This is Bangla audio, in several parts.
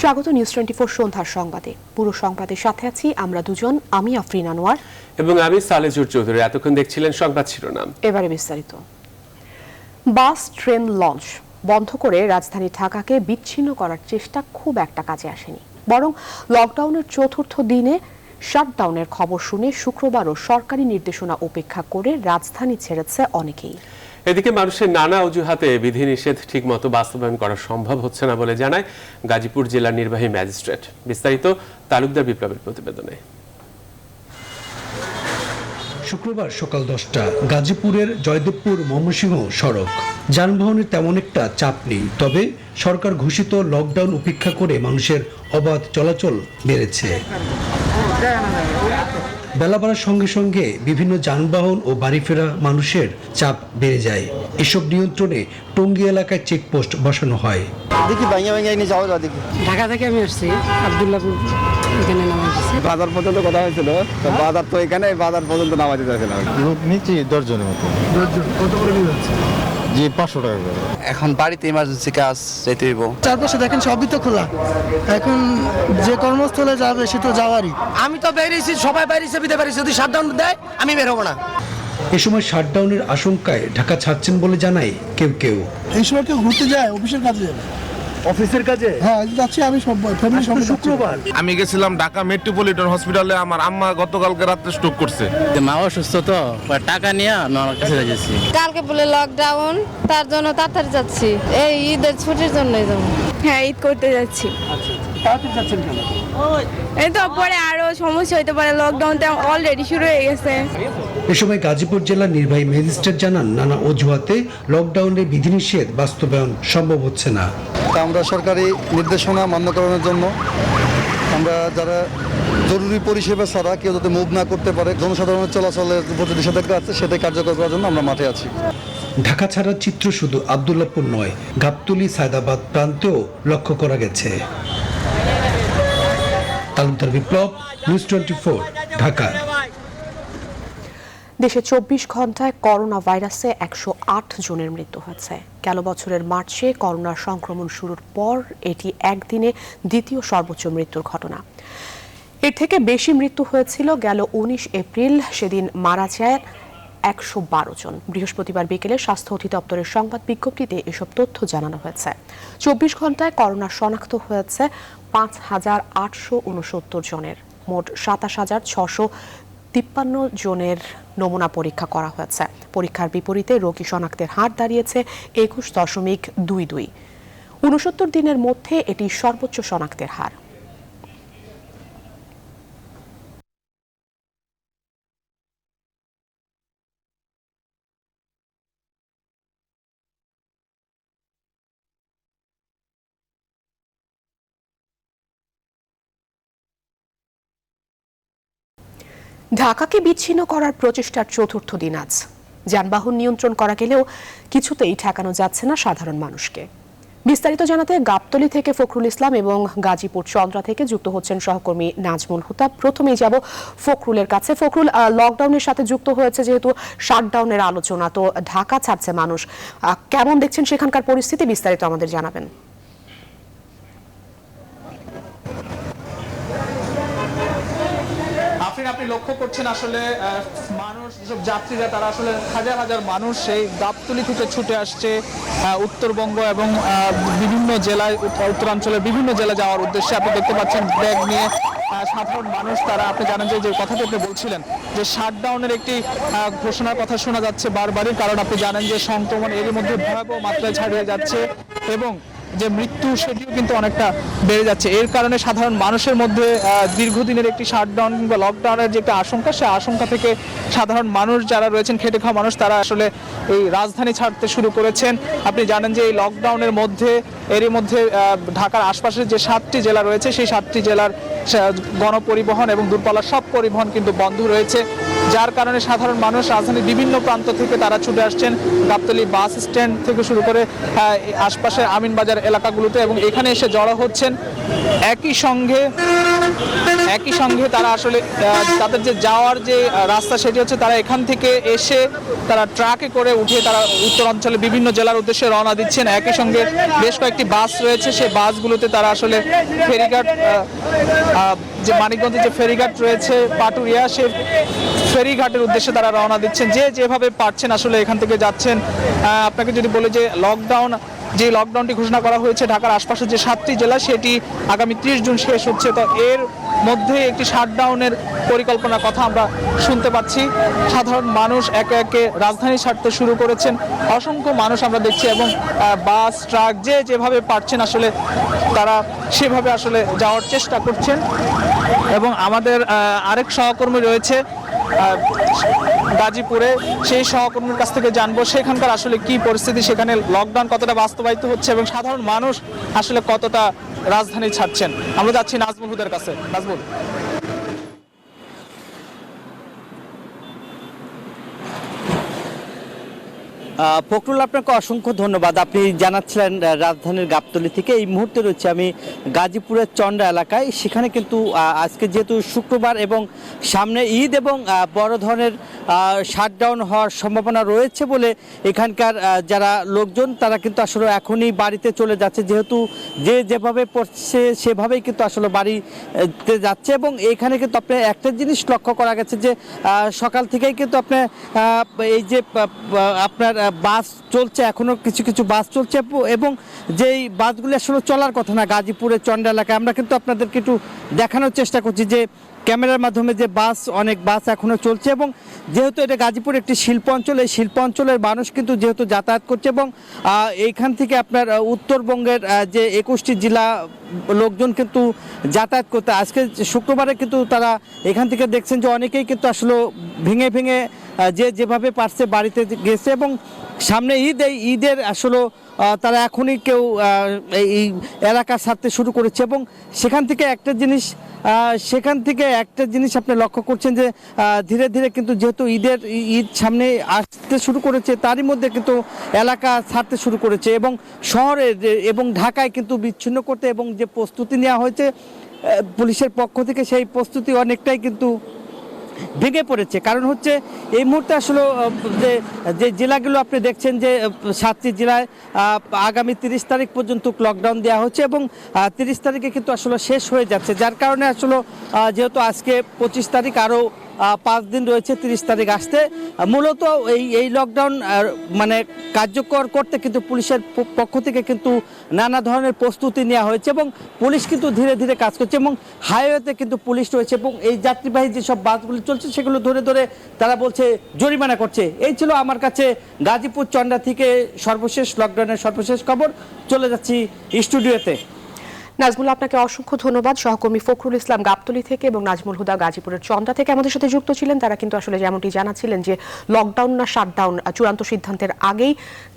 স্বাগত নিউজ 24 সন্ধ্যার সংবাদে। পুরো সংবাদের সাথে আছি আমরা দুজন, আমি আফরিন আনোয়ার এবং আমি সালেজুর চৌধুরী। এতক্ষণ দেখছিলেন সংবাদ শিরোনাম, এবারে বিস্তারিত। বাস ট্রেন লঞ্চ বন্ধ করে রাজধানী ঢাকাকে বিচ্ছিন্ন করার চেষ্টা খুব একটা কাজে আসেনি, বরং লকডাউনের চতুর্থ দিনে শাটডাউনের খবর শুনে শুক্রবারও সরকারি নির্দেশনা উপেক্ষা করে রাজধানী ছেড়েছে অনেকেই। এদিকে মানুষের নানা অজুহাতে বিধিনিষেধ ঠিকমতো বাস্তবায়ন করা সম্ভব হচ্ছে না বলে জানায় গাজীপুর জেলার নির্বাহী ম্যাজিস্ট্রেট। বিস্তারিত তালুকদার বিপ্লবের প্রতিবেদনে। শুক্রবার সকাল 10টা গাজীপুরের জয়দেবপুর ময়মনসিংহ সড়ক। যানবাহনের তেমন একটা চাপ নেই, তবে সরকার ঘোষিত লকডাউন উপেক্ষা করে মানুষের অবাধ চলাচল বেড়েছে। বেলা বাড়ার সঙ্গে সঙ্গে বিভিন্ন যানবাহন ও বাড়ি ফেরা মানুষের চাপ বেড়ে যায়। এসব নিয়ন্ত্রণে টঙ্গী এলাকায় চেকপোস্ট বসানো হয়। দেখি ঢাকা থেকে আমি আসছি, আব্দুল্লাহপুর এখানে নামাইছি। বাজার পর্যন্ত কথা হয়েছিল, তো বাজার তো এখানে, বাজার পর্যন্ত নামাইতে চাইছিলাম। লোক নিচ্ছি 10 জনের মতো। 10 জন কত করে নিয়ে যাচ্ছে? জি 500 টাকা করে। এখন বাড়িতে ইমার্জেন্সি কাজ যেতে হইব। চারপাশে দেখেন সবই তো খোলা, এখন যে কর্মস্থলে যাবে সে তো যাওয়ারই। আমি তো বেরিয়েছি, সবাই বেরিয়েছে, বিদে বেরিয়েছে, যদি শাটডাউন দেয় আমি বের হবো না। এ সময় শাটডাউনের আশঙ্কায় ঢাকা ছাড়ছেন বলে জানায় কেউ কেউ। এই সময় কেউ ঘুরতে যায়, অফিসের কাজে যাবে। অফিসের কাজে? হ্যাঁ যাচ্ছি, আমি সব ফ্যামিলি সঙ্গে। শুক্রবার আমি গেছিলাম ঢাকা মেট্রোপলিটন হসপিটালে, আমার আম্মা গতকালকে রাত্রে স্ট্রোক করছে। মা অসুস্থ তো, টাকা নিয়ে আমার কাছে যাচ্ছি। কালকে বলে লকডাউন, তার জন্য তাড়াতাড়ি যাচ্ছি, এই ঈদের ছুটির জন্যই যাবো। হ্যাঁ, ঈদ করতে যাচ্ছি। তাড়াতাড়ি যাচ্ছেন কেন? এই তো পরে আরো সমস্যা হইতে পারে, লকডাউনটা অলরেডি শুরু হয়ে গেছে। এ সময় গাজীপুর জেলার নির্বাহী ম্যাজিস্ট্রেট জানান, নানা অজুহাতে লকডাউনের বিধিনিষেধ বাস্তবায়ন সম্ভব হচ্ছে না। আমরা সরকারি নির্দেশনা মান্য করানোর জন্য আমরা যারা জরুরি পরিষেবা ছাড়া কেউ যাতে মুভ না করতে পারে, জনসাধারণের চলাচলের প্রতি নিষেধাজ্ঞা আছে, সেটাই কার্যকর করার জন্য আমরা মাঠে আছি। ঢাকা ছাড়ার চিত্র শুধু আব্দুল্লাহপুর নয়, গাবতলী সায়দাবাদ প্রান্তেও লক্ষ্য করা গেছে। তালুকদার বিপ্লব, নিউজ 24, ঢাকা। দেশে 24 ঘন্টায় করোনা ভাইরাসে 108 জনের মৃত্যু হয়েছে। গেল বছরের মার্চে করোনার সংক্রমণ শুরুর পর এটি একদিনে দ্বিতীয় সর্বোচ্চ মৃত্যুর ঘটনা। এর থেকে বেশি মৃত্যু হয়েছিল গেল 19 এপ্রিল, সেদিন মারা যায় 112 জন। বৃহস্পতিবার বিকেলে স্বাস্থ্য অধিদপ্তরের সংবাদ বিজ্ঞপ্তিতে এসব তথ্য জানানো হয়েছে। 24 ঘন্টায় করোনা শনাক্ত হয়েছে 5,869 জনের। মোট 27,653 জনের নমুনা পরীক্ষা করা হয়েছে। পরীক্ষার বিপরীতে রোগী শনাক্তের হার দাঁড়িয়েছে 21.22। 69 দিনের মধ্যে এটি সর্বোচ্চ শনাক্তের হার। ঢাকাকে বিচ্ছিন্ন করার প্রচেষ্টার চতুর্থ দিন আজ। যানবাহন নিয়ন্ত্রণ করা গেলেও কিছুতেই ঠেকানো যাচ্ছে না সাধারণ মানুষকে। বিস্তারিত জানাতে গাবতলী থেকে ফখরুল ইসলাম এবং গাজীপুর চন্দ্রা থেকে যুক্ত হচ্ছেন সহকর্মী নাজমুল হুতা। প্রথমেই যাব ফখরুলের কাছে। ফখরুল, লকডাউনের সাথে যুক্ত হয়েছে যেহেতু শাটডাউনের আলোচনা, তো ঢাকা ছাড়ছে মানুষ, কেমন দেখছেন সেখানকার পরিস্থিতি? বিস্তারিত আমাদের জানাবেন। আপনি লক্ষ্য করছেন আসলে মানুষ, যেসব যাত্রীরা তারা আসলে হাজার হাজার মানুষ সেই গাবতলী থেকে ছুটে আসছে উত্তরবঙ্গ এবং বিভিন্ন জেলায়, উত্তরাঞ্চলের বিভিন্ন জেলা যাওয়ার উদ্দেশ্যে। আপনি দেখতে পাচ্ছেন ব্যাগ নিয়ে সাধারণ মানুষ তারা। আপনি জানেন যে কথাটি আপনি বলছিলেন যে শাটডাউনের একটি ঘোষণার কথা শোনা যাচ্ছে বারবারই, কারণ আপনি জানেন যে সংক্রমণ এরই মধ্যে ভয়াবহ মাত্রায় ছাড়িয়ে যাচ্ছে এবং যে মৃত্যু সেটিও কিন্তু অনেকটা বেড়ে যাচ্ছে। এর কারণে সাধারণ মানুষের মধ্যে দীর্ঘদিনের একটি শাটডাউন কিংবা লকডাউনের যে একটা আশঙ্কা, সে আশঙ্কা থেকে সাধারণ মানুষ যারা রয়েছেন, খেটে খাওয়া মানুষ, তারা আসলে এই রাজধানী ছাড়তে শুরু করেছেন। আপনি জানেন যে এই লকডাউনের মধ্যে এরই মধ্যে ঢাকার আশপাশের যে 7টি জেলা রয়েছে, সেই 7টি জেলার গণপরিবহন এবং দূরপাল্লার সব পরিবহন কিন্তু বন্ধ রয়েছে। যার কারণে সাধারণ মানুষ রাজধানীর বিভিন্ন প্রান্ত থেকে তারা ছুটে আসছেন গাবতলী বাস স্ট্যান্ড থেকে শুরু করে আশপাশের আমিনবাজার এলাকাগুলোতে, এবং এখানে এসে জড়ো হচ্ছেন। একই সঙ্গে তারা আসলে তাদের যে যাওয়ার যে রাস্তা সেটি হচ্ছে তারা এখান থেকে এসে তারা ট্রাকে করে উঠিয়ে তারা উত্তরাঞ্চলে বিভিন্ন জেলার উদ্দেশ্যে রওনা দিচ্ছেন। একই সঙ্গে বেশ কয়েকটি বাস রয়েছে, সেই বাসগুলোতে তারা আসলে ফেরিঘাট, যে মানিকগঞ্জে যে ফেরিঘাট রয়েছে পাটুরিয়া, সে ফেরিঘাটের উদ্দেশ্যে তারা রওনা দিচ্ছেন। যে যেভাবে পারছেন আসলে এখান থেকে যাচ্ছেন। আপনাকে যদি বলে যে লকডাউনটি ঘোষণা করা হয়েছে ঢাকার আশপাশের যে 7টি জেলা, সেটি আগামী 30 জুন শেষ হচ্ছে। তো এর মধ্যে একটি শাটডাউনের পরিকল্পনার কথা আমরা শুনতে পাচ্ছি। সাধারণ মানুষ একে একে রাজধানী ছাড়তে শুরু করেছেন, অসংখ্য মানুষ আমরা দেখছি, এবং বাস ট্রাক যে যেভাবে পারছেন আসলে তারা সেভাবে আসলে যাওয়ার চেষ্টা করছেন। এবং আমাদের আরেক সহকর্মী রয়েছে গাজীপুরে, সেই সহকর্মীর কাছ থেকে জানবো সেখানকার আসলে কি পরিস্থিতি, সেখানে লকডাউন কতটা বাস্তবায়িত হচ্ছে এবং সাধারণ মানুষ আসলে কতটা রাজধানী ছাড়ছেন। আমরা যাচ্ছি নাজমুল হুদার কাছে। নাজমুল, ফখরুল, আপনাকে অসংখ্য ধন্যবাদ। আপনি জানাচ্ছিলেন রাজধানীর গাবতলী থেকে। এই মুহূর্তে রয়েছে আমি গাজীপুরের চন্ডা এলাকায়। সেখানে কিন্তু আজকে যেহেতু শুক্রবার এবং সামনে ঈদ এবং বড় ধরনের শাটডাউন হওয়ার সম্ভাবনা রয়েছে বলে এখানকার যারা লোকজন তারা কিন্তু আসলে এখনই বাড়িতে চলে যাচ্ছে, যেহেতু যে যেভাবে পড়ছে সেভাবেই কিন্তু আসলে বাড়িতে যাচ্ছে। এবং এখানে কিন্তু আপনি একটা জিনিস লক্ষ্য করা গেছে যে সকাল থেকেই কিন্তু আপনার এই যে আপনার বাস চলছে, এখনো কিছু কিছু বাস চলছে, এবং যেই বাসগুলি আসলে চলার কথা না গাজীপুরের চন্ডা এলাকায়, আমরা কিন্তু আপনাদেরকে একটু দেখানোর চেষ্টা করছি যে ক্যামেরার মাধ্যমে যে অনেক বাস এখনো চলছে। এবং যেহেতু এটা গাজীপুর একটি শিল্প অঞ্চল, এই শিল্প অঞ্চলের মানুষ কিন্তু যেহেতু যাতায়াত করছে, এবং এইখান থেকে আপনার উত্তরবঙ্গের যে 21টি জেলা লোকজন কিন্তু যাতায়াত করতে আজকে শুক্রবারে কিন্তু তারা এখান থেকে দেখছেন যে অনেকেই কিন্তু আসলে ভেঙে ভেঙে যে যেভাবে পারছে বাড়িতে গেছে। এবং সামনে ঈদের আসলে তারা এখনই কেউ এই এলাকা ছাড়তে শুরু করেছে। এবং সেখান থেকে একটা জিনিস আপনি লক্ষ্য করছেন যে ধীরে ধীরে কিন্তু যেহেতু ঈদ সামনে আসতে শুরু করেছে, তারই মধ্যে কিন্তু এলাকা ছাড়তে শুরু করেছে, এবং শহরে এবং ঢাকায় কিন্তু বিচ্ছিন্ন করতে এবং যে প্রস্তুতি নেওয়া হয়েছে পুলিশের পক্ষ থেকে, সেই প্রস্তুতি অনেকটাই কিন্তু ভেঙে পড়েছে। কারণ হচ্ছে এই মুহূর্তে আসলে যে জেলাগুলো আপনি দেখছেন যে 7টি জেলায় আগামী 30 তারিখ পর্যন্ত লকডাউন দেওয়া হচ্ছে, এবং 30 তারিখে কিন্তু আসলে শেষ হয়ে যাচ্ছে। যার কারণে আসলে যেহেতু আজকে 25 তারিখ, আরও 5 দিন রয়েছে 30 তারিখ আসতে, মূলত এই লকডাউন মানে কার্যকর করতে কিন্তু পুলিশের পক্ষ থেকে কিন্তু নানা ধরনের প্রস্তুতি নেওয়া হয়েছে, এবং পুলিশ কিন্তু ধীরে ধীরে কাজ করছে, এবং হাইওয়েতে কিন্তু পুলিশ রয়েছে, এবং এই যাত্রীবাহী যেসব বাসগুলি চলছে সেগুলো ধরে ধরে তারা বলছে জরিমানা করছে। এই ছিল আমার কাছে গাজীপুর চন্ডা থেকে সর্বশেষ লকডাউনের সর্বশেষ খবর। চলে যাচ্ছি স্টুডিওতে। নাজমুল, আপনাকে অসংখ্য ধন্যবাদ। সহকর্মী ফখরুল ইসলাম গাবতলী থেকে এবং নাজমুল হুদা গাজীপুরের চন্ডা থেকে আমাদের সাথে যুক্ত ছিলেন। তারা কিন্তু আসলে যেমনটি জানাচ্ছিলেন যে লকডাউন না শাটডাউন চূড়ান্ত সিদ্ধান্তের আগেই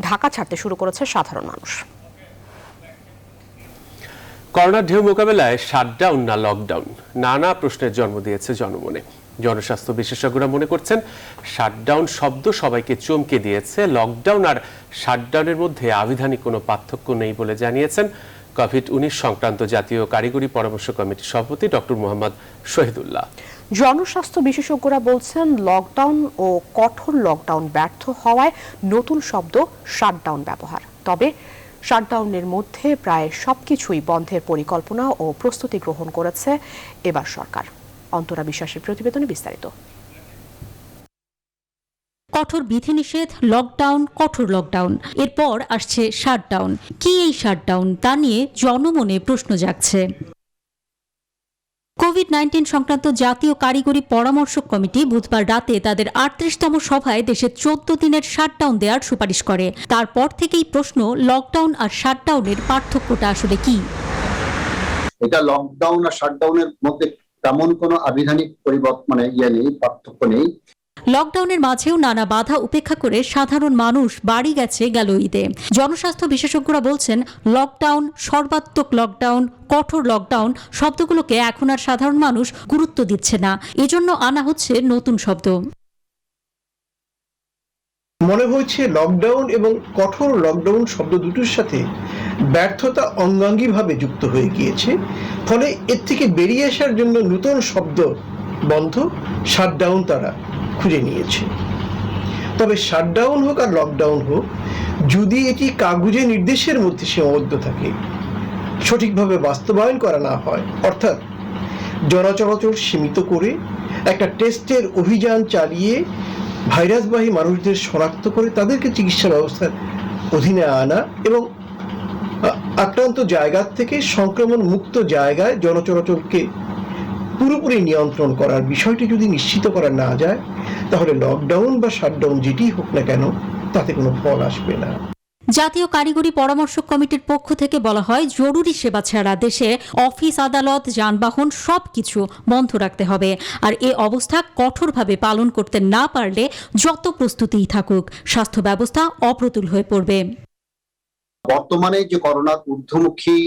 ঢাকা ছাড়তে শুরু করেছে সাধারণ মানুষ। করোনার ঢেউ মোকাবেলায় শাটডাউন না লকডাউন, নানা প্রশ্নের জন্ম দিয়েছে জনমনে। জনস্বাস্থ্য বিশেষজ্ঞরা মনে করছেন শাটডাউন শব্দ সবাইকে চমকে দিয়েছে। লকডাউন আর শাটডাউনের মধ্যে আবিধানিক কোনো পার্থক্য নেই বলে জানিয়েছেন কোভিড-19 সংক্রান্ত জাতীয় কারিগরি পরামর্শ কমিটির সভাপতি ডক্টর মোহাম্মদ শহীদুল্লাহ। জনস্বাস্থ্য বিশেষজ্ঞরা বলছেন লকডাউন ও কঠোর লকডাউন ব্যর্থ হওয়ায় নতুন শব্দ শাটডাউন ব্যবহার। তবে শাটডাউনের মধ্যে প্রায় সবকিছুই বন্ধের পরিকল্পনা ও প্রস্তুতি গ্রহণ করেছে এবার সরকার। অন্তরা বিশ্বাসের প্রতিবেদনে বিস্তারিত। কঠোর বিধিনিষেধ, লকডাউন, কঠোর লকডাউন, এরপর আসছে শাটডাউন। কি এই শাটডাউন, তা নিয়ে জনমনে প্রশ্ন জাগছে। কোভিড-19 সংক্রান্ত জাতীয় কারিগরি পরামর্শ কমিটি বুধবার রাতে তাদের 38তম সভায় দেশে 14 দিনের শাটডাউন দেওয়ার সুপারিশ করে। তারপর থেকেই প্রশ্ন, লকডাউন আর শাটডাউনের পার্থক্যটা আসলে কি? এটা লকডাউন আর শাটডাউনের মধ্যে তেমন কোনো আবিধানিক পরিবর্তন নেই, পার্থক্য নেই। লকডাউনের মাঝেও নানা বাধা উপেক্ষা করে সাধারণ মানুষ বাড়ি গেল ঈদে। জনস্বাস্থ্য বিশেষজ্ঞরা বলছেন লকডাউন, সর্বাত্মক লকডাউন, কঠোর লকডাউন শব্দগুলোকে এখন আর সাধারণ মানুষ গুরুত্ব দিচ্ছে না। এজন্য আনা হচ্ছে নতুন শব্দ। মনে হয়েছে লকডাউন এবং কঠোর লকডাউন শব্দ দুটোর সাথে ব্যর্থতা অঙ্গাঙ্গিভাবে যুক্ত হয়ে গিয়েছে, ফলে এর থেকে বেরিয়ে আসার জন্য নতুন শব্দ বন্ধ শাটডাউন তারা খুঁজে নিয়েছে। তবে শাটডাউন হোক আর লকডাউন হোক, যদি এটি কাগুজে নির্দেশের মধ্যে সীমাবদ্ধ থাকে, সঠিকভাবে বাস্তবায়ন করা না হয়, অর্থাৎ জনচলাচল সীমিত করে একটা টেস্টের অভিযান চালিয়ে ভাইরাসবাহী মানুষদের শনাক্ত করে তাদেরকে চিকিৎসা ব্যবস্থার অধীনে আনা এবং আক্রান্ত জায়গা থেকে সংক্রমণ মুক্ত জায়গায় জনচলাচলকে পুরোপুরি নিয়ন্ত্রণ করার বিষয়টি যদি নিশ্চিত করা না যায়, তাহলে লকডাউন বা শাটডাউন যেটি হোক না কেন তাতে কোনো ফল আসবে না। জাতীয় কারিগরি পরামর্শ কমিটির পক্ষ থেকে বলা হয়, জরুরি সেবা ছাড়া দেশে অফিস, আদালত, যানবাহন সবকিছু বন্ধ রাখতে হবে। আর এ অবস্থা কঠোরভাবে পালন করতে না পারলে যত প্রস্তুতিই থাকুক, স্বাস্থ্য ব্যবস্থা অপ্রতুল হয়ে পড়বে। বর্তমানে যে করোনার ঊর্ধ্বমুখী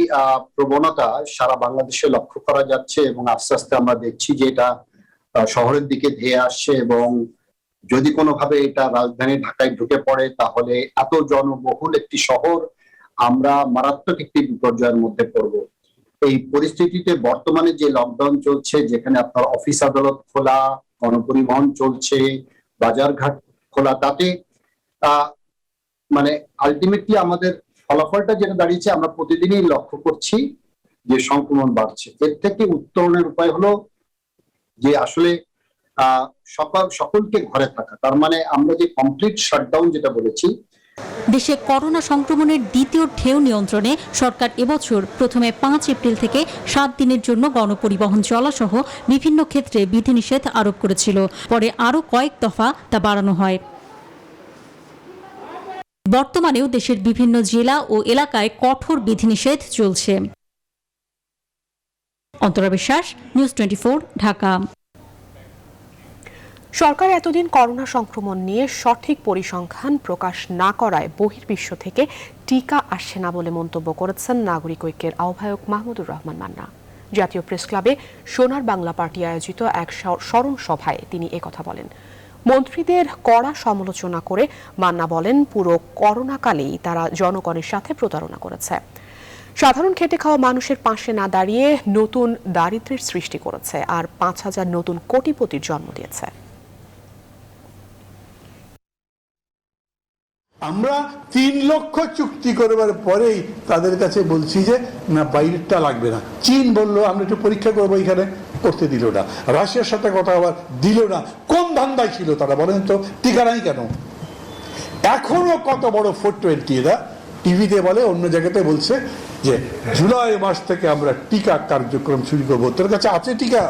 প্রবণতা সারা বাংলাদেশে লক্ষ্য করা যাচ্ছে এবং আস্তে আস্তে আমরা দেখছি যে এটা শহরের দিকে ধেয়ে আসছে, এবং যদি কোনোভাবে এটা রাজধানী ঢাকায় ঢুকে পড়ে তাহলে এত জনবহুল একটি শহর আমরা মারাত্মক একটি বিপর্যয়ের মধ্যে পড়ব। এই পরিস্থিতিতে বর্তমানে যে লকডাউন চলছে, যেখানে আপনার অফিস আদালত খোলা, গণপরিবহন চলছে, বাজারঘাট খোলা, তাতে মানে আলটিমেটলি আমাদের ফলাফলটা যেটা দাঁড়িয়েছে, আমরা প্রতিদিনই লক্ষ্য করছি যে সংক্রমণ বাড়ছে। এর থেকে উত্তরণের উপায় হলো যে আসলে সকলকে ঘরে থাকা, তার মানে আমরা যে কমপ্লিট শাটডাউন যেটা বলেছি। দেশে করোনা সংক্রমণের দ্বিতীয় ঢেউ নিয়ন্ত্রণে সরকার এবছর প্রথমে 5 এপ্রিল থেকে 7 দিনের জন্য গণপরিবহন চলাসহ বিভিন্ন ক্ষেত্রে বিধিনিষেধ আরোপ করেছিল। পরে আরও কয়েক দফা তা বাড়ানো হয়। বর্তমানেও দেশের বিভিন্ন জেলা ও এলাকায় কঠোর বিধিনিষেধ চলছে। অন্তরা বিশ্বাস, নিউজ 24, ঢাকা। সরকার এতদিন করোনা সংক্রমণ নিয়ে সঠিক পরিসংখ্যান প্রকাশ না করায় বহির্বিশ্ব থেকে টিকা আসছে না বলে মন্তব্য করেছেন নাগরিক ঐক্যের আহ্বায়ক মাহমুদুর রহমান মান্না। জাতীয় প্রেস ক্লাবে সোনার বাংলা পার্টি আয়োজিত এক স্মরণ সভায় তিনি একথা বলেন। মন্ত্রীদের কড়া সমালোচনা করে মান্না বলেন, পুরো করোনাকালেই তারা জনগণের সাথে প্রতারণা করেছে। সাধারণ খেটে খাওয়া মানুষের পাশে না দাঁড়িয়ে নতুন দারিদ্র্যের সৃষ্টি করেছে আর 5,000 নতুন কোটিপতির জন্ম দিয়েছে। আমরা 3 লক্ষ চুক্তি করবার পরেই তাদের কাছে বলছি যে না, বাইরেরটা লাগবে না। চীন বললো আমরা একটু পরীক্ষা করবো, এখানে করতে দিল না। রাশিয়ার সাথে কথা আবার দিল না। কোন ধান্দায় ছিল তারা বলেন তো? টিকা নাই কেন? এখনো কত বড় 420 এরা টিভিতে বলে, অন্য জায়গাতে বলছে যে জুলাই মাস থেকে আমরা টিকা কার্যক্রম শুরু করবো। তোর কাছে আছে টিকা?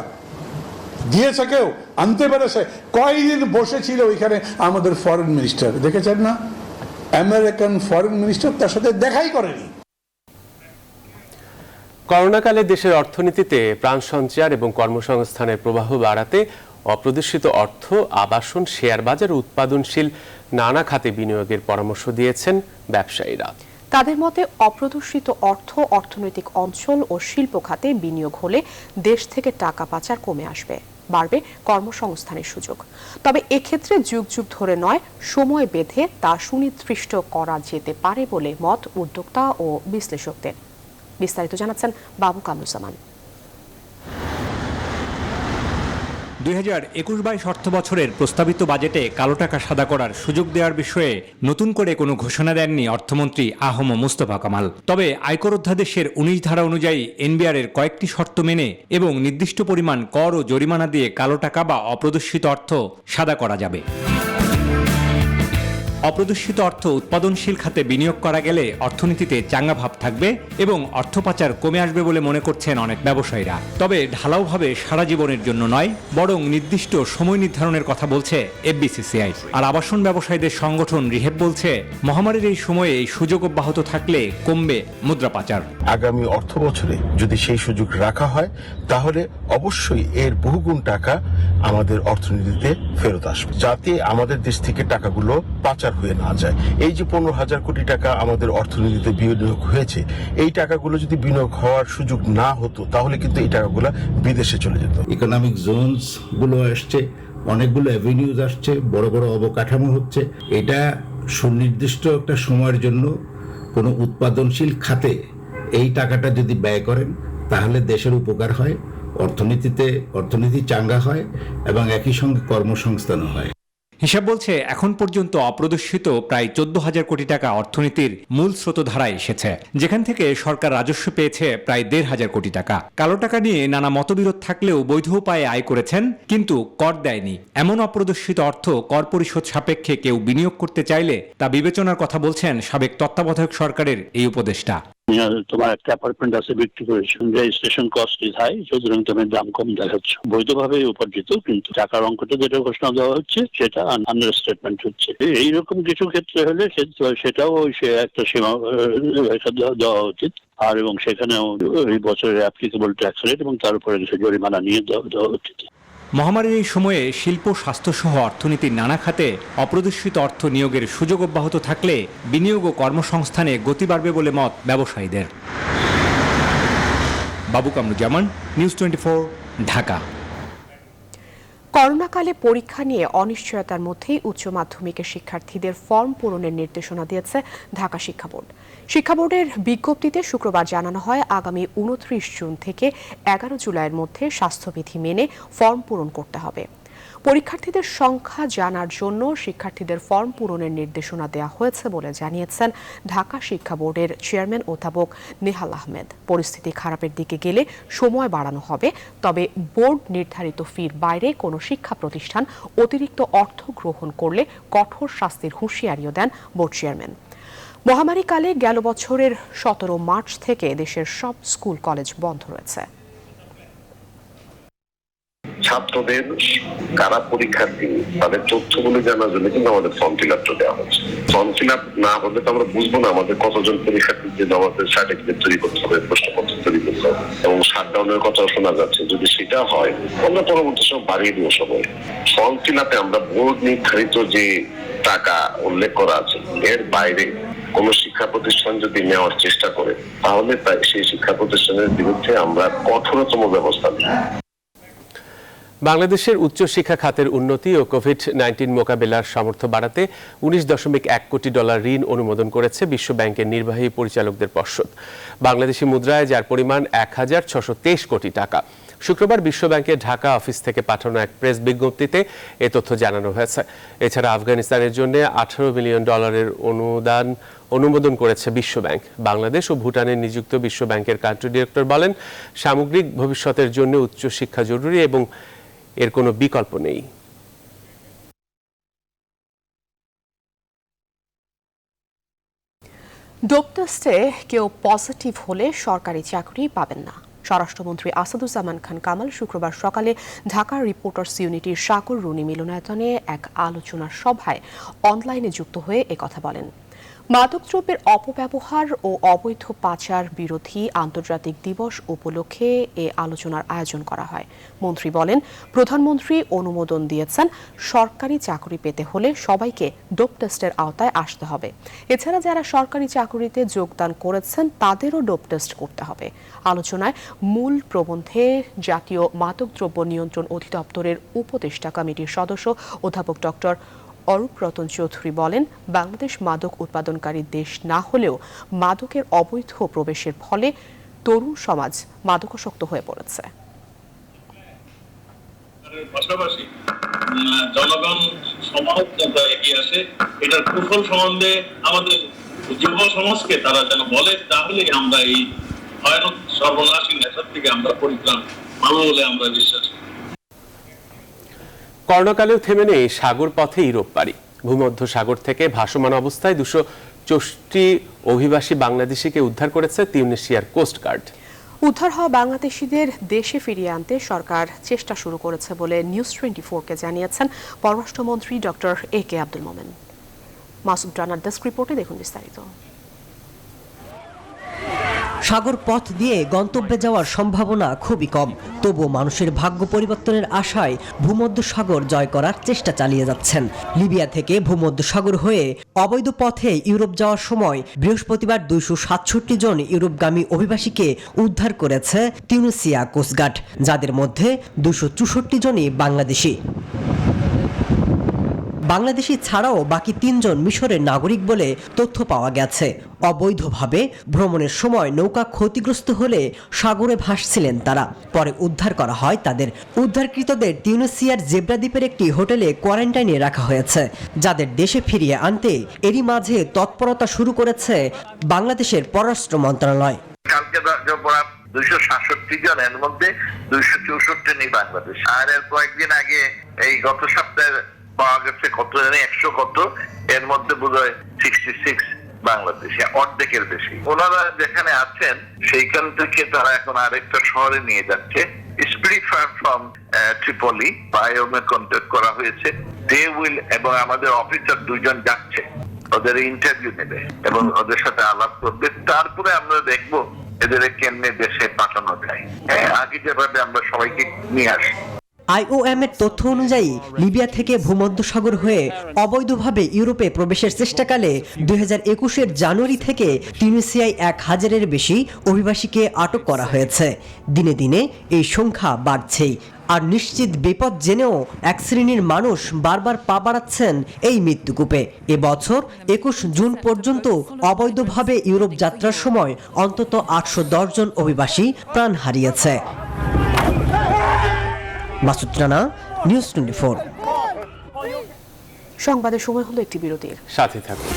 দিয়েছে কেউ? আনতে পেরেছে? কয়দিন বসেছিল ওইখানে আমাদের ফরেন মিনিস্টার, দেখেছেন না? আমেরিকান ফরেন মিনিস্টার তার সাথে দেখাই করেনি। করোনাকালে দেশের অর্থনীতিতে প্রাণ সঞ্চার এবং কর্মসংস্থানের প্রবাহ বাড়াতে অপ্রদর্শিত অর্থ, আবাসন, শেয়ার বাজার ও উৎপাদনশীল নানা খাতে বিনিয়োগের পরামর্শ দিয়েছেন ব্যবসায়ীরা। তাদের মতে অপ্রদর্শিত অর্থ অর্থনৈতিক অঞ্চল ও শিল্প খাতে বিনিয়োগ হলে দেশ থেকে টাকা পাচার কমে আসবে, বাড়বে কর্মসংস্থানের সুযোগ। তবে এক্ষেত্রে যুগ যুগ ধরে নয়, সময় বেঁধে তা সুনির্দিষ্ট করা যেতে পারে বলে মত উদ্যোক্তা ও বিশ্লেষকদের। বিস্তারিত জানাচ্ছেন বাবু কামরুজ্জামান। 2021-22 অর্থ বছরের প্রস্তাবিত বাজেটে কালো টাকা সাদা করার সুযোগ দেওয়ার বিষয়ে নতুন করে কোনো ঘোষণা দেননি অর্থমন্ত্রী আহম মুস্তফা কামাল। তবে আয়কর অধ্যাদেশের 19 ধারা অনুযায়ী এনবিআরের কয়েকটি শর্ত মেনে এবং নির্দিষ্ট পরিমাণ কর ও জরিমানা দিয়ে কালো টাকা বা অপ্রদর্শিত অর্থ সাদা করা যাবে। অপ্রদর্শিত অর্থ উৎপাদনশীল খাতে বিনিয়োগ করা গেলে অর্থনীতিতে চাঙ্গা ভাব থাকবে এবং অর্থ পাচার কমে আসবে বলে মনে করছেন অনেক ব্যবসায়ীরা। তবে ঢালাওভাবে সারা জীবনের জন্য নয়, বরং নির্দিষ্ট সময় নির্ধারণের কথা বলছে এফবিসিসিআই। আর আবাসন ব্যবসায়ীদের সংগঠন রিহেব বলছে, মহামারীর এই সময়ে এই সুযোগ অব্যাহত থাকলে কমবে মুদ্রা পাচার। আগামী অর্থ বছরে যদি সেই সুযোগ রাখা হয় তাহলে অবশ্যই এর বহুগুণ টাকা আমাদের অর্থনীতিতে ফেরত আসবে, যাতে আমাদের দেশ থেকে টাকাগুলো পাচার হয়ে না যায়। এই যে 15,000 কোটি টাকা আমাদের অর্থনীতিতে বিনিয়োগ হয়েছে, এই টাকাগুলো যদি বিনিয়োগ হওয়ার সুযোগ না হতো তাহলে কিন্তু এই টাকাগুলো বিদেশে চলে যেত। ইকোনমিক জোনস গুলো আসছে, অনেকগুলো অ্যাভিনিউজ আসছে, বড় বড় অবকাঠামো হচ্ছে। এটা সুনির্দিষ্ট একটা সময়ের জন্য কোনো উৎপাদনশীল খাতে এই টাকাটা যদি ব্যয় করেন তাহলে দেশের উপকার হয়, অর্থনীতি চাঙ্গা হয় এবং একই সঙ্গে কর্মসংস্থানও হয়। হিসাব বলছে এখন পর্যন্ত অপ্রদর্শিত প্রায় 14,000 কোটি টাকা অর্থনীতির মূল স্রোতধারায় এসেছে, যেখান থেকে সরকার রাজস্ব পেয়েছে প্রায় 1,500 কোটি টাকা। কালো টাকা নিয়ে নানা মতবিরোধ থাকলেও বৈধ উপায়ে আয় করেছেন, কিন্তু কর দেয়নি। এমন অপ্রদর্শিত অর্থ কর পরিশোধ সাপেক্ষে কেউ বিনিয়োগ করতে চাইলে তা বিবেচনার কথা বলছেন সাবেক তত্ত্বাবধায়ক সরকারের এই উপদেষ্টা। তোমার একটা অ্যাপার্টমেন্ট আছে, বিক্রি করেছো, রেজিস্ট্রেশন কস্ট ইজ হাই, সুতরাং তোমার দাম কম দেখাচ্ছ। বৈধভাবে উপার্জিত, কিন্তু টাকার অঙ্কটা যেটা ঘোষণা দেওয়া হচ্ছে সেটা আন্ডারস্টেটমেন্ট হচ্ছে। এইরকম কিছু ক্ষেত্রে হলে সেটাও সে একটা সীমা রেখা দেওয়া উচিত। আর এবং সেখানেও এই বছরের অ্যাপ্লিকেবল ট্যাক্স রেট এবং তার উপরে জরিমানা নিয়ে দেওয়া উচিত। মহামারীর এই সময়ে শিল্প, স্বাস্থ্যসহ অর্থনীতির নানা খাতে অপ্রদর্শিত অর্থ নিয়োগের সুযোগ অব্যাহত থাকলে বিনিয়োগ ও কর্মসংস্থানে গতি বাড়বে বলে মত ব্যবসায়ীদের। বাবু কামরুজ্জামান, নিউজ 24, ঢাকা। করোনাকালে পরীক্ষা নিয়ে অনিশ্চয়তার মধ্যেই উচ্চ মাধ্যমিকের শিক্ষার্থীদের ফর্ম পূরণের নির্দেশনা দিয়েছে ঢাকা শিক্ষা বোর্ড। শিক্ষা বোর্ডের বিজ্ঞপ্তিতে শুক্রবার জানানো হয়, আগামী 29 জুন থেকে 11 জুলাইয়ের মধ্যে স্বাস্থ্যবিধি মেনে ফর্ম পূরণ করতে হবে। পরীক্ষার্থীদের সংখ্যা জানার জন্য শিক্ষার্থীদের ফর্ম পূরণের নির্দেশনা দেওয়া হয়েছে বলে জানিয়েছেন ঢাকা শিক্ষা বোর্ডের চেয়ারম্যান অধ্যাপক নেহাল আহমেদ। পরিস্থিতি খারাপের দিকে গেলে সময় বাড়ানো হবে, তবে বোর্ড নির্ধারিত ফির বাইরে কোনো শিক্ষা প্রতিষ্ঠান অতিরিক্ত অর্থ গ্রহণ করলে কঠোর শাস্তির হুঁশিয়ারিও দেন বোর্ড চেয়ারম্যান। মহামারীকালে গেল বছরের 17 মার্চ থেকে দেশের সব স্কুল কলেজ বন্ধ রয়েছে। ছাত্রদের কারা পরীক্ষার্থী তাদের তথ্যগুলো জানার জন্য কিন্তু আমাদের ফর্ম ফিল আপটা দেওয়া হচ্ছে। ফর্ম ফিল আপ না হলে তো আমরা বুঝবো না আমাদের কতজন পরীক্ষার্থীর জন্য আমাদের সার্টিফিকেট তৈরি করতে হবে, প্রশ্নপত্র তৈরি করতে হবে, এবং শাটডাউনের কথাও শোনা যাচ্ছে। যদি সেটা হয় আমরা পরবর্তী সময় বাড়িয়ে দিব সময়। ফর্ম ফিল আপে আমরা বোর্ড নির্ধারিত যে টাকা উল্লেখ করা আছে এর বাইরে কোন শিক্ষা প্রতিষ্ঠান যদি নেওয়ার চেষ্টা করে তাহলে সেই শিক্ষা প্রতিষ্ঠানের বিরুদ্ধে আমরা কঠোরতম ব্যবস্থা নিই। বাংলাদেশের উচ্চশিক্ষা খাতের উন্নতি ও কোভিড-19 মোকাবেলার সামর্থ্য বাড়াতে $19.1 কোটি ঋণ অনুমোদন করেছে বিশ্ব ব্যাংকের নির্বাহী পরিচালকদের পর্ষদ। বাংলাদেশি মুদ্রায় যার পরিমাণ 1,623 কোটি টাকা। শুক্রবার বিশ্ব ব্যাংকের ঢাকা অফিস থেকে পাঠানো এক প্রেস বিজ্ঞপ্তিতে এ তথ্য জানানো হয়েছে। এছাড়া আফগানিস্তানের জন্য $18 মিলিয়ন অনুমোদন করেছে বিশ্ব ব্যাংক। বাংলাদেশ ও ভুটানে নিযুক্ত বিশ্ব ব্যাংকের কান্ট্রি ডিরেক্টর বলেন, সামগ্রিক ভবিষ্যতের জন্য উচ্চশিক্ষা জরুরি এবং এর কোনো বিকল্প নেই। ডোপ টেস্টে কেউ পজিটিভ হলে সরকারি চাকরি পাবেন না। স্বরাষ্ট্রমন্ত্রী আসাদুজ্জামান খান কামাল শুক্রবার সকালে ঢাকা রিপোর্টার্স ইউনিটির সাগর রুনি মিলনায়তনে এক আলোচনার সভায় অনলাইনে যুক্ত হয়ে একথা বলেন। মাদকদ্রব্যের অপব্যবহার ও অবৈধ পাচার বিরোধী আন্তর্জাতিক দিবস উপলক্ষে এ আলোচনার আয়োজন করা হয়। মন্ত্রী বলেন, প্রধানমন্ত্রী অনুমোদন দিয়েছেন সরকারি চাকরি পেতে হলে সবাইকে ডোপ টেস্টের আওতায় আসতে হবে। এছাড়া যারা সরকারি চাকরিতে যোগদান করেছেন তাদেরও ডোপ টেস্ট করতে হবে। আলোচনায় মূল প্রবন্ধে জাতীয় মাদকদ্রব্য নিয়ন্ত্রণ অধিদপ্তরের উপদেষ্টা কমিটির সদস্য অধ্যাপক ডক্টর অরূপ রতন চৌধুরী বলেন, বাংলাদেশ মাদক উৎপাদনকারী দেশ না হলেও মাদকের অবৈধ প্রবেশের ফলে তরুণ সমাজ মাদকাসক্ত হয়ে পড়েছে। পাশাপাশি জনগণ সমাজ যাতে এগিয়ে আসে, এটার কুফল সম্বন্ধে আমাদের যুব সমাজকে তারা যেন বলে, তাহলে আমরা এই ভয়ানক সর্বনাশী নেশার থেকে আমরা পরিত্রাণ পাবো বলে আমরা বিশ্বাস করি। করোনাকালেও থেমে নেই সাগর পথে ইউরোপ পাড়ি। ভূমধ্য সাগর থেকে ভাসমান অবস্থায় 264 অভিবাসী বাংলাদেশিকে উদ্ধার করেছে তিউনিসিয়ার কোস্টগার্ড। উদ্ধার হওয়া বাংলাদেশিদের দেশে ফিরিয়ে আনতে সরকার চেষ্টা শুরু করেছে বলে নিউজ 24-কে জানিয়েছেন পররাষ্ট্রমন্ত্রী ডক্টর AK আব্দুল মোমেন। মাসুদ রানার ডেস্ক রিপোর্টে দেখুন বিস্তারিত। সাগর পথ দিয়ে গন্তব্যে যাওয়ার সম্ভাবনা খুবই কম, তবুও মানুষের ভাগ্য পরিবর্তনের আশায় ভূমধ্য সাগর জয় করার চেষ্টা চালিয়ে যাচ্ছেন। লিবিয়া থেকে ভূমধ্য সাগর হয়ে অবৈধ পথে ইউরোপ যাওয়ার সময় বৃহস্পতিবার 267 জন ইউরোপগামী অভিবাসীকে উদ্ধার করেছে তিউনিসিয়া কোস্টগার্ড, যাদের মধ্যে 264 জনই বাংলাদেশি। বাংলাদেশি ছাড়াও বাকি 3 জন মিশরের নাগরিক বলে তথ্য পাওয়া গেছে। অবৈধভাবে ভ্রমণের সময় নৌকা ক্ষতিগ্রস্ত হলে সাগরে ভাসছিলেন তারা। পরে উদ্ধার করা হয় তাদের। উদ্ধারকৃতদের তিউনিসিয়ার জেব্রা দ্বীপের একটি হোটেলে কোয়ারেন্টাইনে রাখা হয়েছে, যাদের দেশে ফিরিয়ে আনতে এরই মাঝে তৎপরতা শুরু করেছে বাংলাদেশের পররাষ্ট্র মন্ত্রণালয়। কালকে 267 জন, এর মধ্যে 264 নেই বাংলাদেশ। আর এর কয়েকদিন আগে এই গত সপ্তাহে পাওয়া গেছে কত জানি 100 কত, এর মধ্যে বোধহয় 66 বাংলাদেশে, অর্ধেকের বেশি। ওনারা যেখানে আছেন সেইখান থেকে তারা এখন আরেকটা শহরে নিয়ে যাচ্ছে, স্পিরিট ফার ফ্রম ট্রিপলি। বায়োমে কন্ট্যাক্ট করা হয়েছে, দে উইল, এবং আমাদের অফিসার 2 জন যাচ্ছে, ওদের ইন্টারভিউ নেবে এবং ওদের সাথে আলাপ করবে। তারপরে আমরা দেখবো এদের কেমনে দেশে পাঠানো যায়। আগে যেভাবে আমরা সবাইকে নিয়ে আসি। IOM এর তথ্য অনুযায়ী লিবিয়া থেকে ভূমধ্যসাগর হয়ে অবৈধভাবে ইউরোপে প্রবেশের চেষ্টাকালে 2021 জানুয়ারি থেকে তিউনিসিয়ায় 1000-এর বেশি অভিবাসীকে আটক করা হয়েছে। দিনে দিনে এই সংখ্যা বাড়ছেই। আর নিশ্চিত বিপদ জেনেও এক শ্রেণীর মানুষ বারবার পা বাড়াচ্ছেন এই মৃত্যুকূপে। এবছর 21 জুন পর্যন্ত অবৈধভাবে ইউরোপ যাত্রার সময় অন্তত 810 জন অভিবাসী প্রাণ হারিয়েছে। মাসুদ রানা, নিউজ 24। সংবাদের সময় হলো একটি বিরতির। সাথে থাকুন।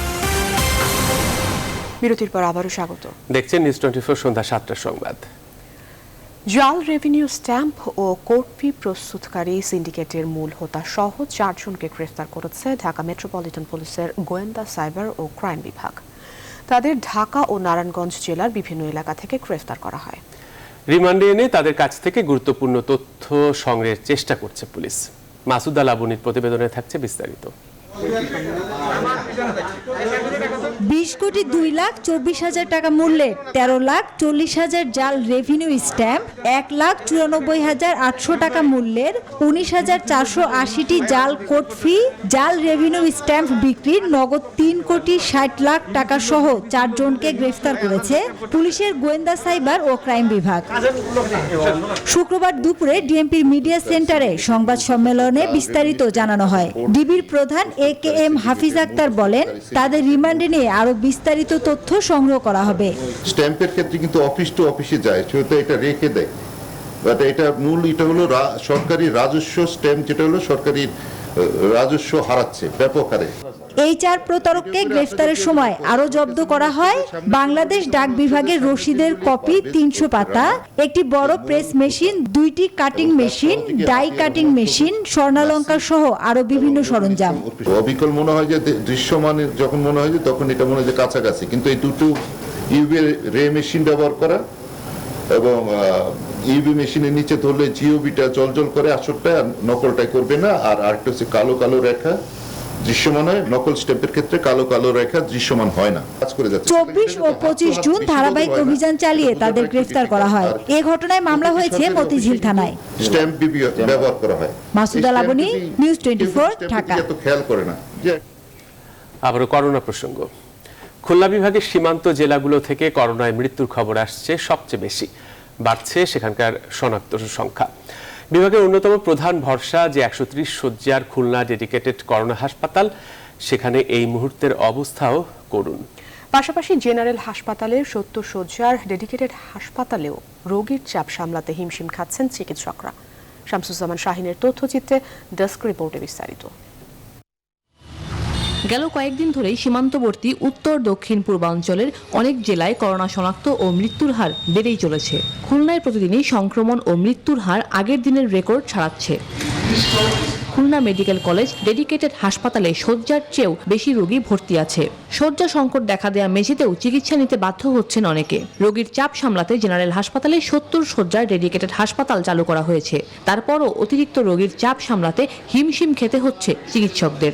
বিরতির পর আবারও স্বাগত। দেখছেন নিউজ 24 সন্ধ্যা 7টার সংবাদ। জাল রেভিনিউ স্ট্যাম্প ও কোর্ট ফি প্রস্তুতকারী সিন্ডিকেটের মূল হোতা সহ 4 জনকে গ্রেফতার করেছে ঢাকা মেট্রোপলিটন পুলিশের গোয়েন্দা সাইবার ও ক্রাইম বিভাগ। তাদের ঢাকা ও নারায়ণগঞ্জ জেলার বিভিন্ন এলাকা থেকে গ্রেফতার করা হয়। রিমান্ডে এনে তাদের কাছ থেকে গুরুত্বপূর্ণ তথ্য সংগ্রহের চেষ্টা করছে পুলিশ। মাসুদ আল আবুনির প্রতিবেদনে থাকছে বিস্তারিত। 20,02,24,000 টাকা মূল্যের 13,40,000 জাল রেভিনিউ স্ট্যাম্প, 1,94,800 টাকা মূল্যের 19,480টি জাল কোর্ট ফি, জাল রেভিনিউ স্ট্যাম্প বিক্রির নগদ 3,60,00,000 টাকা সহ 4 জনকে গ্রেফতার করেছে পুলিশের গোয়েন্দা সাইবার ও ক্রাইম বিভাগ। শুক্রবার দুপুরে ডিএমপির মিডিয়া সেন্টারে সংবাদ সম্মেলনে বিস্তারিত জানানো হয়। ডিবির প্রধান AKM হাফিজ আক্তার বলেন, তাদের রিমান্ডে নিয়ে আরো বিস্তারিত তথ্য সংগ্রহ করা হবে। স্ট্যাম্পের ক্ষেত্রে কিন্তু অফিস টু অফিসে যায়, সেটা এটা রেখে দেয়, বাট এটা মূল এটা হলো সরকারি রাজস্ব স্ট্যাম্প, যেটা হলো সরকারি রাজস্ব হারাচ্ছে ব্যাপক হারে। এই 4 প্রতারককে গ্রেফতারের সময় আরো জব্দ করা হয় বাংলাদেশ ডাক বিভাগের রসিদের কপি 300 পাতা, একটি বড় প্রেস মেশিন, 2টি cutting machine, die cutting machine, স্বর্ণালঙ্কার সহ আরো বিভিন্ন সরঞ্জাম। অবিকল মনে হয় যে দৃশ্যমানের যখন মনে হয় যে তখন এটা মনে হয় যে কাছাকাছি, কিন্তু এই দুটো ইউভি রে মেশিন ব্যবহার করা এবং ইউভি মেশিনের নিচে ধরলে জিওবিটা জলজল করে, আসরটা নকলটাই করবে না। আর আরেকটা হচ্ছে কালো কালো রেখা দৃশ্যমান হয়, নকল স্ট্যাম্পের ক্ষেত্রে কালো কালো রেখা দৃশ্যমান হয় না। কাজ করে যাচ্ছে। 24 ও 25 জুন ধারাবাহিক অভিযান চালিয়ে তাদের গ্রেফতার করা হয়। এই ঘটনায় মামলা হয়েছে মতিঝিল থানায়। স্ট্যাম্প ব্যবহার করা হয়। মাসুদ আল আবুনি, নিউজ 24, ঢাকা। এত খেয়াল করে না। আবারও করোনা প্রসঙ্গ। খুলনা বিভাগের সীমান্ত জেলাগুলো থেকে করোনায় মৃত্যুর খবর আসছে সবচেয়ে বেশি। বাড়ছে সেখানকার শনাক্ত সংখ্যা। বিভাগের অন্যতম প্রধান ভরসা যে 130 শয্যার খুলনা ডেডিকেটেড করোনা হাসপাতাল, সেখানে এই মুহূর্তের অবস্থাও করুণ। পাশাপাশি জেনারেল হাসপাতালের 70 শয্যার ডেডিকেটেড হাসপাতালেও রোগীর চাপ সামলাতে হিমশিম খাচ্ছেন চিকিৎসকরা। শামসুজ্জামান শাহিনের তথ্যচিত্রে ডেস্ক রিপোর্টে বিস্তারিত। গেল কয়েকদিন ধরেই সীমান্তবর্তী উত্তর দক্ষিণ পূর্বাঞ্চলের অনেক জেলায় করোনা শনাক্ত ও মৃত্যুর হার বেড়েই চলেছে। খুলনায় প্রতিদিনই সংক্রমণ ও মৃত্যুর হার আগের দিনের রেকর্ড ছাড়াচ্ছে। খুলনা মেডিকেল কলেজ ডেডিকেটেড হাসপাতালে শয্যার চেয়েও বেশি রোগী ভর্তি আছে। শয্যা সংকট দেখা দেয়া মেঝেতেও চিকিৎসা নিতে বাধ্য হচ্ছেন অনেকে। রোগীর চাপ সামলাতে জেনারেল হাসপাতালে 70 শয্যার ডেডিকেটেড হাসপাতাল চালু করা হয়েছে। তারপরও অতিরিক্ত রোগীর চাপ সামলাতে হিমশিম খেতে হচ্ছে চিকিৎসকদের।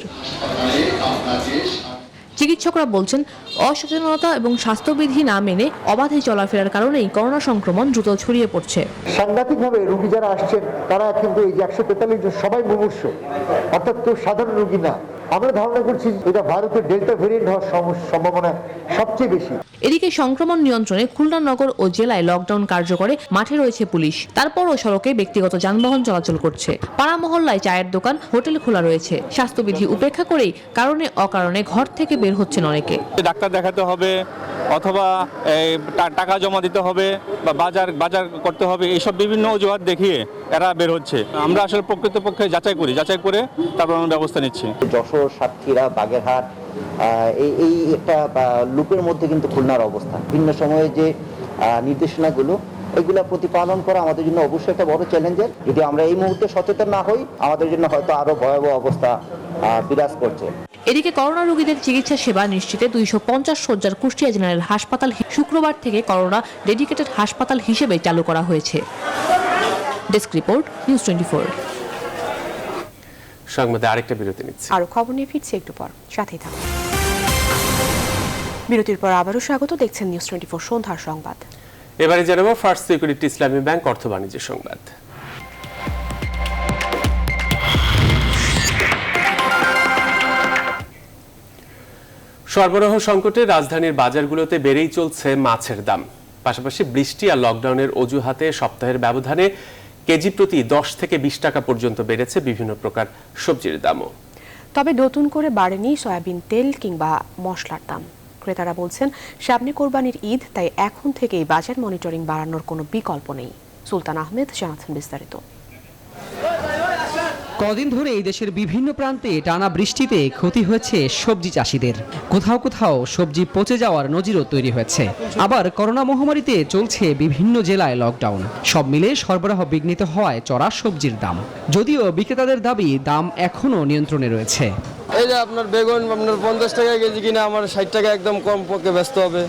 চিকিৎসকরা বলছেন, অসচেতনতা এবং স্বাস্থ্যবিধি না মেনে অবাধে চলাফেরার কারণেই করোনা সংক্রমণ দ্রুত ছড়িয়ে পড়ছে। সাংঘাতিকভাবে রোগী যারা আসছেন তারা কিন্তু এই যে 143 জন সবাই মুমূর্ষু, অর্থাৎ কেউ সাধারণ রোগী না, আমরা ধারণা করছি এটা ভারতের ডেল্টা ভেরিয়েন্ট হওয়ার সম্ভাবনা সবচেয়ে বেশি। এদিকে সংক্রমণ নিয়ন্ত্রণে খুলনা নগর ও জেলায় লকডাউন কার্যকরে মাঠে রয়েছে পুলিশ। তারপরও সড়কে ব্যক্তিগত যানবাহন চলাচল করছে। পাড়া মহল্লায় চায়ের দোকান, হোটেল খোলা রয়েছে। স্বাস্থ্যবিধি উপেক্ষা করেই কারণে অকারণে ঘর থেকে বের হচ্ছেন অনেকে। ডাক্তার দেখাতে হবে অথবা টাকা জমা দিতে হবে বা বাজার করতে হবে, এইসব বিভিন্ন অজুহাত দেখিয়ে এরা বের হচ্ছে। আমরা আসলে প্রকৃতপক্ষে যাচাই করে তারপর আমরা ব্যবস্থা নিচ্ছি। যশোর, সাতক্ষীরা, বাগেরহাট এই একটা লুপের মধ্যে কিন্তু খুলনার অবস্থা। ভিন্ন সময়ে যে নির্দেশনাগুলো এগুলা প্রতিপালন করা আমাদের জন্য অবশ্যই একটা বড় চ্যালেঞ্জের। যদি আমরা এই মুহূর্তে সচেতন না হই, আমাদের জন্য হয়তো আরো ভয়াবহ অবস্থা বিরাজ করছে। এদিকে করোনা রোগীদের চিকিৎসা সেবা নিশ্চিতে 250 শয্যার কুষ্টিয়া জেনারেল হাসপাতাল শুক্রবার থেকে করোনা ডেডিকেটেড হাসপাতাল হিসেবে চালু করা হয়েছে। Desk report, news 24। সংবাদে আরেকটা বিরতি নিচ্ছি। আরো খবর নিয়ে ফিরছি একটু পর, সাথেই থাকুন। বিরতির পর আবারও স্বাগত, দেখছেন নিউজ 24 সন্ধ্যার সংবাদ। এবারে জানাবো ফার্স্ট সিকিউরিটি ইসলামী ব্যাংক অর্থ বাণিজ্য সংবাদ। সরবরাহ সংকটে রাজধানীর বাজারগুলোতে বেড়েই চলছে মাছের দাম। পাশাপাশি বৃষ্টি আর লকডাউনের অজুহাতে সপ্তাহের ব্যবধানে কেজি প্রতি 10 থেকে 20 টাকা পর্যন্ত বেড়েছে বিভিন্ন প্রকার সবজির দামও। তবে নতুন করে বাড়েনি সয়াবিন তেল কিংবা মশলার দাম। ক্রেতারা বলছেন সামনে কোরবানির ঈদ, তাই এখন থেকেই বাজার মনিটরিং বাড়ানোর কোনো বিকল্প নেই। সুলতান আহমেদ জানাচ্ছেন বিস্তারিত। কদিন ধরে এই দেশের বিভিন্ন প্রান্তে টানা বৃষ্টিতে ক্ষতি হয়েছে সবজি চাষিদের। কোথাও কোথাও সবজি পচে যাওয়ার নজিরও তৈরি হয়েছে। আবার করোনা মহামারীতে চলছে বিভিন্ন জেলায় লকডাউন। সব মিলে সরবরাহ বিঘ্নিত হওয়ায় চড়া সবজির দাম। যদিও বিক্রেতাদের দাবি দাম এখনও নিয়ন্ত্রণে রয়েছে। এই যে আপনার বেগুন আপনার 50 টাকা কেজি কিনে আমার 60 টাকা একদম কম পক্ষে ব্যস্ত হবে।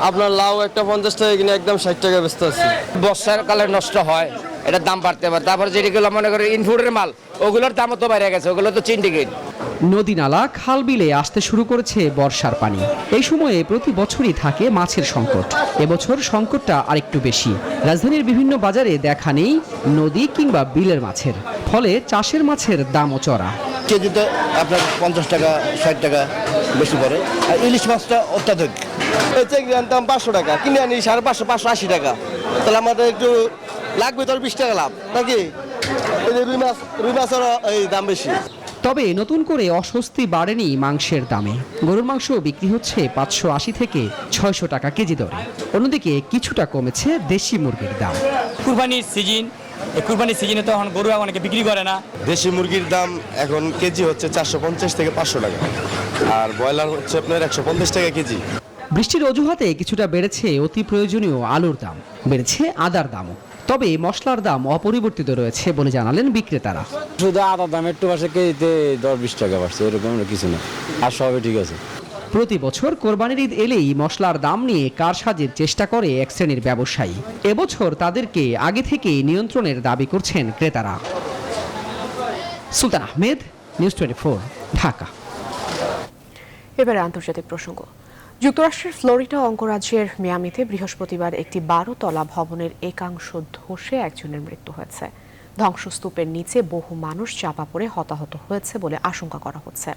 আপনার লাউ একটা 50 টাকা কিনে একদম 60 টাকা ব্যস্ত আছে। বর্ষাকালে নষ্ট হয়, এটার দাম বাড়তে পারে। তারপর যেগুলো মনে করেন ইনফুডের মাল, ওগুলোর দামও তো বাইরে গেছে, ওগুলো তো সিন্ডিকেট। নদী নালা খাল বিলে আসতে শুরু করেছে বর্ষার পানি। এই সময়ে প্রতি বছরই থাকে মাছের সংকট। এবছর সংকটটা আরেকটু বেশি। রাজধানীর বিভিন্ন বাজারে দেখা নেই নদী কিংবা বিলের মাছের, ফলে চাষের মাছের দামও চড়া। কেজিতে আপনার 50 টাকা 60 টাকা বেশি পড়ে। আর ইলিশ মাছটা অত্যাধিক। চিংড়ি আনতাম 500 টাকা, কিনে আনি 550 580 টাকা। তাহলে আমাদের একটু লাগবে তো 20 টাকা লাভ নাকি? রুই মাছের এই দাম বেশি। তবে নতুন করে অস্বস্তি বাড়েনি মাংসের দামে। গরুর মাংস বিক্রি হচ্ছে 580 থেকে 600 টাকা কেজি দরে। অন্যদিকে কিছুটা কমেছে দেশি মুরগির দাম। কুরবানির সিজন, এই কুরবানির সিজনে তো এখন গরু অনেকে বিক্রি করে না। দেশি মুরগির দাম এখন কেজি হচ্ছে 450 থেকে 500 টাকা, আর ব্রয়লার হচ্ছে আপনার 150 টাকা কেজি। বৃষ্টির অজুহাতে কিছুটা বেড়েছে অতি প্রয়োজনীয় আলুর দাম, বেড়েছে আদার দামও। তবে মশলার দাম অপরিবর্তিত রয়েছে বলে জানালেন বিক্রেতারা। শুধু আদার দাম একটু বাড়ছে, কেজিতে 10-20 টাকা বাড়ছে, এরকম কিছু না, আর সবই ঠিক আছে। প্রতি বছর কোরবানির ঈদ এলেই মশলার দাম নিয়ে কারসাজির চেষ্টা করে এক শ্রেণীর ব্যবসায়ী। এবছর তাদেরকে আগে থেকে নিয়ন্ত্রণের দাবি করছেন ক্রেতারা। সুলতান আহমেদ, নিউজ 24, ঢাকা। এবারে আন্তর্জাতিক প্রসঙ্গ। যুক্তরাষ্ট্রের ফ্লোরিডা অঙ্গরাজ্যের মিয়ামিতে বৃহস্পতিবার একটি 12 তলা ভবনের একাংশ ধসে একজনের মৃত্যু হয়েছে। ধ্বংসস্তূপের নিচে বহু মানুষ চাপা পড়ে হতাহত হয়েছে বলে আশঙ্কা করা হচ্ছে।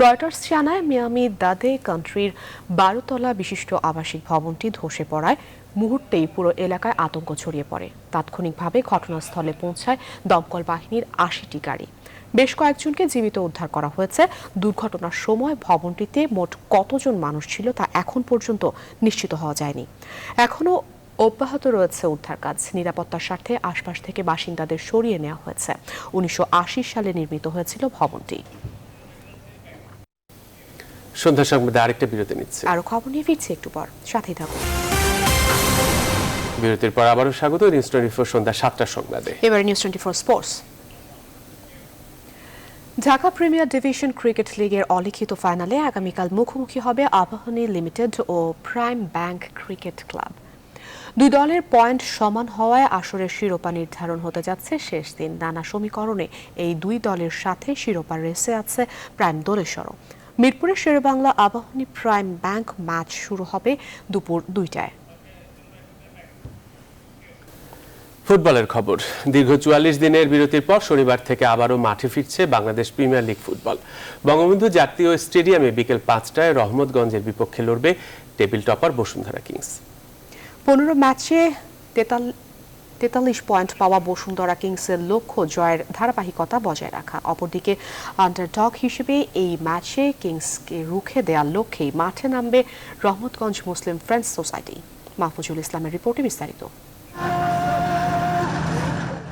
রয়টার্স জানায় মিয়ামি দাদে কান্ট্রির 12 তলা বিশিষ্ট আবাসিক ভবনটি ধসে পড়ায় মুহূর্তেই পুরো এলাকায় আতঙ্ক ছড়িয়ে পড়ে। তাৎক্ষণিকভাবে ঘটনাস্থলে পৌঁছায় দমকল বাহিনীর 80টি গাড়ি। বেশ কয়েকজনকে জীবিত উদ্ধার করা হয়েছে। দুর্ঘটনার সময় ভবনটিতে মোট কতজন মানুষ ছিল তা এখন পর্যন্ত নিশ্চিত হওয়া যায়নি। এখনও অব্যাহত রয়েছে উদ্ধার কাজ। নিরাপত্তার স্বার্থে আশপাশ থেকে বাসিন্দাদের সরিয়ে নেওয়া হয়েছে। 1980 সালে নির্মিত হয়েছিল ভবনটি। সন্ধ্যা সংবাদে আরেকটা বিরতি নিচ্ছে। আরো খবর নিয়ে ফিরছি একটু পর, সাথেই থাকুন। বিরতির পর আবারও স্বাগত নিউজ 24 সন্ধ্যা 7টার সংবাদে। এবারে news 24 sports. Dhaka premier division cricket লিগের অলিখিত ফাইনালে আগামীকাল মুখোমুখি হবে আবাহনী লিমিটেড ও প্রাইম ব্যাংক ক্রিকেট ক্লাব। দুই দলের পয়েন্ট সমান হওয়ায় আসরের শিরোপা নির্ধারণ হতে যাচ্ছে শেষ দিন। নানা সমীকরণে এই দুই দলের সাথে শিরোপার রেসে আছে প্রাইম দোলেশ্বরও। মিরপুরের Sher-e-Bangla Abahani prime bank match শুরু হবে দুপুর 2টায়। ফুটবলের খবর। দীর্ঘ ৪৪ দিনের বিরতির পর শনিবার থেকে আবারও মাঠে ফিরছে Bangladesh premier league football. Bangabandhu জাতীয় স্টেডিয়ামে বিকেল ৫টায় রহমতগঞ্জের বিপক্ষে লড়বে টেবিল টপার বসুন্ধরা কিংস। ১৫ ম্যাচে ৪৩ পয়েন্ট পাওয়া বসুন্ধরা কিংসের লক্ষ্য জয়ের ধারাবাহিকতা বজায় রাখা। অপরদিকে আন্ডারডগ হিসেবে এই ম্যাচে কিংসকে রুখে দেওয়ার লক্ষ্যেই মাঠে নামবে রহমতগঞ্জ মুসলিম ফ্রেন্ডস সোসাইটি। মাহফুজুল ইসলামের রিপোর্টে বিস্তারিত।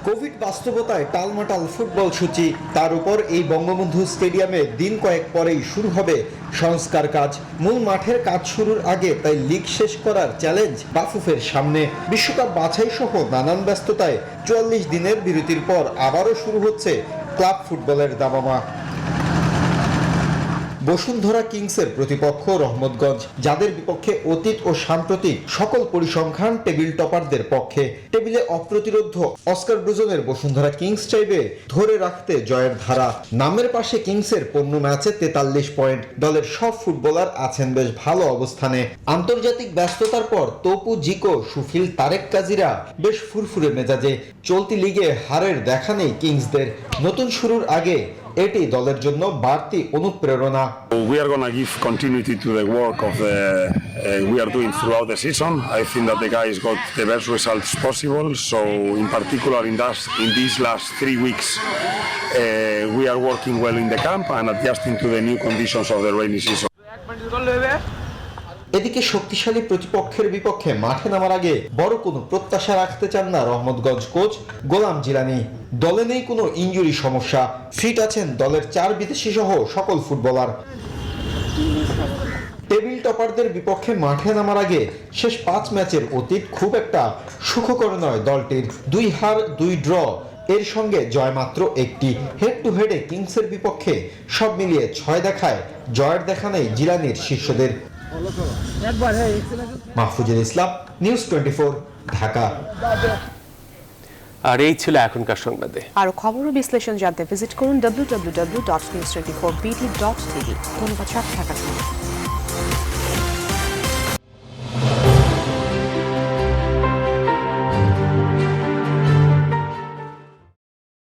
কোভিড বাস্তবতায় টালমাটাল ফুটবল সূচি, তার উপর এই বঙ্গবন্ধু স্টেডিয়ামে দিন কয়েক পরেই শুরু হবে সংস্কার কাজ। মূল মাঠের কাজ শুরুর আগে তাই লিগ শেষ করার চ্যালেঞ্জ বাফুফের সামনে। বিশ্বকাপ বাছাই সহ নানান ব্যস্ততায় ৪৪ দিনের বিরতির পর আবারও শুরু হচ্ছে ক্লাব ফুটবলের দামামা। বসুন্ধরা কিংসের প্রতিপক্ষ রহমতগঞ্জ, যাদের বিপক্ষে অতীত ও সাম্প্রতিক সকল পরিসংখ্যান টেবিল টপারদের পক্ষে। টেবিলে অপ্রতিরোধ্য অস্কার ব্রুজনের বসুন্ধরা কিংস চাইবে ধরে রাখতে জয়ের ধারা। নামের পাশে কিংসের ১৫ ম্যাচে ৪৩ পয়েন্ট। দলের সব ফুটবলার আছেন বেশ ভালো অবস্থানে। আন্তর্জাতিক ব্যস্ততার পর তপু, জিকো, সুফিল, তারেক কাজিরা বেশ ফুরফুরে মেজাজে। চলতি লিগে হারের দেখা নেই কিংসদের। নতুন শুরুর আগে এটি দলের জন্য বাড়তি অনুপ্রেরণা। We are going to give continuity to the work of we are doing throughout the season. I think that the guys got the best results possible. So in particular in these last 3 weeks, we are working well in the camp and adjusting to the new conditions of the rainy season. এদিকে শক্তিশালী প্রতিপক্ষের বিপক্ষে মাঠে নামার আগে বড় কোনো প্রত্যাশা রাখতে চান না রহমতগঞ্জ কোচ গোলাম জিলানি। দলে নেই কোনো ইনজুরি সমস্যা, ফিট আছেন দলের ৪ বিদেশি সহ সকল ফুটবলার। টেবিল টপারদের বিপক্ষে মাঠে নামার আগে শেষ ৫ ম্যাচের অতীত খুব একটা সুখকর নয় দলটির। ২ হার ২ ড্র, এর সঙ্গে জয় মাত্র একটি। হেড টু হেডে কিংসের বিপক্ষে সব মিলিয়ে ৬ দেখায় জয়ের দেখা নেই জিলানির শিষ্যদের। মাহফুজুল ইসলাম, নিউজ 24, ঢাকা। আর এই ছিল এখনকার সংবাদে। আরো খবর ও বিশ্লেষণ জানতে ভিজিট করুন www.news24bt.tv। ধন্যবাদ সাথে থাকার জন্য।